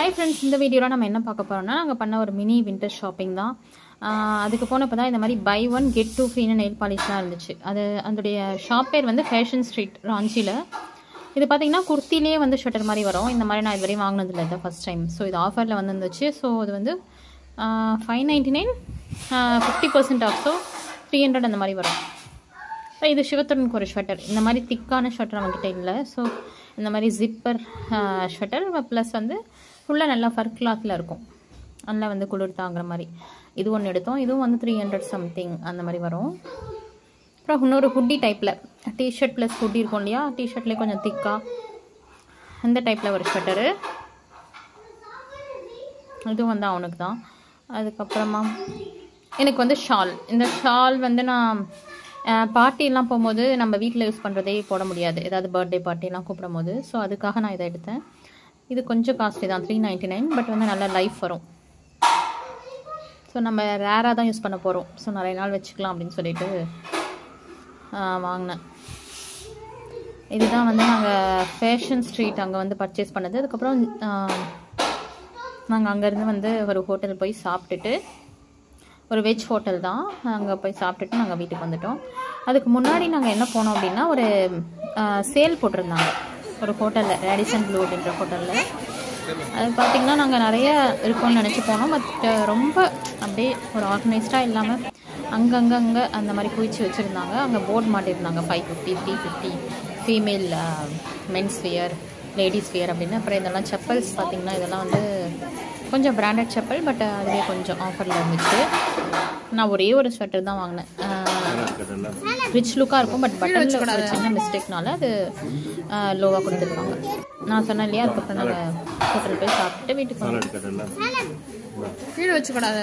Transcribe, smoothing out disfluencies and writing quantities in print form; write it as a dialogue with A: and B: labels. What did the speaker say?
A: Hi friends, இந்த வீடியோல நம்ம என்ன பார்க்க போறோம்னா நாங்க பண்ண ஒரு மினி வின்டர் ஷாப்பிங் தான். அதுக்கு போனப்ப தான் இந்த மாதிரி buy one get two free nail பாலிஷ்லாம் இருந்துச்சு. அது அதோடைய ஷாப் பேர் வந்து ஃபேஷன் ஸ்ட்ரீட் ராஞ்சில. இது பாத்தீங்கன்னா குர்த்திலே வந்து ஷட்டர் மாதிரி வரும். இந்த மாதிரி நான் இதுவரை வாங்குனது இல்ல, இது ஃபர்ஸ்ட் டைம். சோ இது ஆஃபர்ல வந்துருந்துச்சு. சோ இது வந்து 599 50% ஆஃப், சோ 300 அந்த மாதிரி வரும். இது சிவத்தனுக்கு ஒரு ஷட்டர். இந்த மாதிரி திக்கான ஷட்டர் நம்மகிட்ட இல்லை. ஸோ இந்த மாதிரி ஜிப்பர் ஷட்டர் ப்ளஸ் வந்து ஃபுல்லாக நல்லா ஃபர் கிளாத்தில் இருக்கும், நல்லா வந்து குளிர் தாங்குற மாதிரி. இது ஒன்று எடுத்தோம். இதுவும் வந்து 300 சம்திங் அந்த மாதிரி வரும். அப்புறம் இன்னொரு ஹுட்டி டைப்பில் டிஷர்ட் ப்ளஸ் ஹுட்டி இருக்கும் இல்லையா, டிஷர்ட்லேயே கொஞ்சம் திக்காக அந்த டைப்பில் ஒரு ஷட்டரு. இதுவும் வந்து அவனுக்கு தான். அதுக்கப்புறமா எனக்கு வந்து ஷால். இந்த ஷால் வந்து நான் பார்ட்டிலாம் போகும்போது நம்ம வீட்டில் யூஸ் பண்ணுறதே போட முடியாது, ஏதாவது பர்த்டே பார்ட்டிலாம் கூப்பிடும் போது. ஸோ அதுக்காக நான் இதை எடுத்தேன். இது கொஞ்சம் காஸ்ட்லி தான், 399, பட் வந்து நல்லா லைஃப் வரும். ஸோ நம்ம ரேராக தான் யூஸ் பண்ண போகிறோம், ஸோ நிறைய நாள் வச்சுக்கலாம் அப்படின்னு சொல்லிட்டு வாங்கினேன். இதுதான் வந்து நாங்கள் ஃபேஷன் ஸ்ட்ரீட் அங்கே வந்து பர்ச்சேஸ் பண்ணது. அதுக்கப்புறம் நாங்கள் அங்கேருந்து வந்து ஒரு ஹோட்டல் போய் சாப்பிட்டுட்டு, ஒரு வெஜ் ஹோட்டல் தான், அங்கே போய் சாப்பிட்டுட்டு நாங்கள் வீட்டுக்கு வந்துட்டோம். அதுக்கு முன்னாடி நாங்கள் என்ன போனோம் அப்படின்னா, ஒரு சேல் போட்டிருந்தாங்க ஒரு ஹோட்டலில், ரேடிசன் ப்ளூ அப்படின்ற ஹோட்டலில். அது பார்த்திங்கன்னா நாங்கள் நிறைய இருக்கும்னு நினச்சி போனோம். பட் ரொம்ப அப்படியே ஒரு ஆர்கனைஸ்டாக இல்லாமல் அங்கங்கே அந்த மாதிரி குவிச்சு வச்சுருந்தாங்க. அங்கே போர்டு மாட்டியிருந்தாங்க 550 350 female men's wear, ladies wear அப்படின்னு. அப்புறம் இதெல்லாம் செப்பல்ஸ் பார்த்திங்கன்னா இதெல்லாம் வந்து கொஞ்சம் பிராண்டட் செப்பல், பட் அதுவே கொஞ்சம் ஆஃபரில் இருந்துச்சு. நான் ஒரே ஒரு ஸ்வெட்டர் தான் வாங்கினேன். ரிச் லுக்காக இருக்கும், பட் பட்டனில் ஒரு சின்ன மிஸ்டேக்னால அது லோவாக கொடுத்துருக்காங்க. நான் சொன்னேன் இல்லையா, அதுக்கப்புறம் நாங்கள் ஹோட்டல் போய் சாப்பிட்டு வீட்டுக்கு வந்து. வீடு வச்சுக்கூடாது.